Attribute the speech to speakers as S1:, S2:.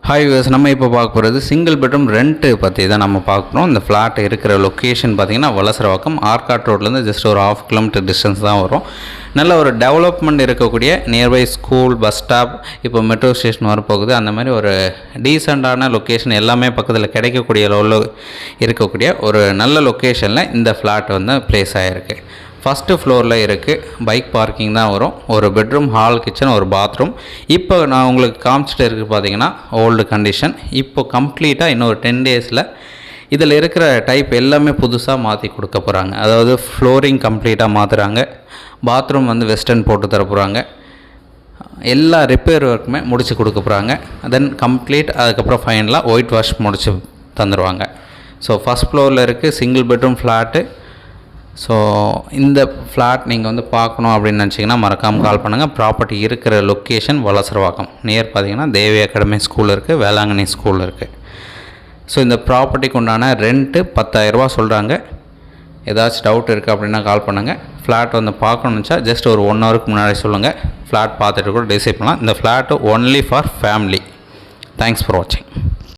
S1: Hi viewers, நம்ம இப்போ பார்க்க போகிறது சிங்கிள் பெட்ரூம் ரெண்ட்டு பற்றி தான் நம்ம பார்க்குறோம். இந்த ஃப்ளாட் இருக்கிற லொக்கேஷன் பார்த்திங்கன்னா வலசரவாக்கம் ஆர்காட் ரோட்லேருந்து ஜஸ்ட் ஒரு 1/2 கிலோமீட்டர் டிஸ்டன்ஸ் தான் வரும். நல்ல ஒரு டெவலப்மெண்ட் இருக்கக்கூடிய நியர்பை ஸ்கூல், பஸ் ஸ்டாப், இப்போ மெட்ரோ ஸ்டேஷன் வரப்போகுது. அந்த மாதிரி ஒரு டீசெண்டான லொக்கேஷன் எல்லாமே பக்கத்தில் கிடைக்கக்கூடிய லெவலில் இருக்கக்கூடிய ஒரு நல்ல லொக்கேஷனில் இந்த ஃப்ளாட் வந்து ப்ளேஸ் ஆகிருக்கு. ஃபஸ்ட்டு ஃப்ளோரில் இருக்குது. பைக் பார்க்கிங் தான் வரும். ஒரு பெட்ரூம், ஹால், கிச்சன், ஒரு பாத்ரூம். இப்போ நான் உங்களுக்கு காமிச்சிட்டு இருக்குது பார்த்தீங்கன்னா ஓல்டு கண்டிஷன். இப்போ கம்ப்ளீட்டாக இன்னொரு 10 டேஸில் இதில் இருக்கிற டைப் எல்லாமே புதுசாக மாற்றி கொடுக்க போகிறாங்க. அதாவது ஃப்ளோரிங் கம்ப்ளீட்டாக மாற்றுறாங்க. பாத்ரூம் வந்து வெஸ்டர்ன் போட்டு தர போகிறாங்க. எல்லா ரிப்பேர் ஒர்க்குமே முடித்து கொடுக்க போகிறாங்க. தென் கம்ப்ளீட் அதுக்கப்புறம் ஃபைனலாக ஒயிட் வாஷ் முடித்து தந்துடுவாங்க. ஸோ ஃபஸ்ட் ஃப்ளோரில் இருக்குது சிங்கிள் பெட்ரூம் ஃப்ளாட்டு. ஸோ இந்த ஃப்ளாட் நீங்கள் வந்து பார்க்கணும் அப்படின்னு நினச்சிங்கன்னா மறக்காமல் கால் பண்ணுங்கள். ப்ராப்பர்ட்டி இருக்கிற லொக்கேஷன் வலசரவாக்கம். நியர் பார்த்தீங்கன்னா தேவி அகாடமி ஸ்கூல் இருக்குது, வேளாங்கண்ணி ஸ்கூல் இருக்குது. ஸோ இந்த ப்ராப்பர்ட்டிக்கு உண்டான ரெண்ட்டு 10,000 ரூபா சொல்கிறாங்க. ஏதாச்சும் டவுட் இருக்குது அப்படின்னா கால் பண்ணுங்கள். ஃப்ளாட் வந்து பார்க்கணுன்னு நினச்சா ஜஸ்ட் ஒரு 1 ஹவருக்கு முன்னாடி சொல்லுங்கள். ஃப்ளாட் பார்த்துட்டு கூட டிசைட் பண்ணலாம். இந்த flat only for family. Thanks for வாட்சிங்.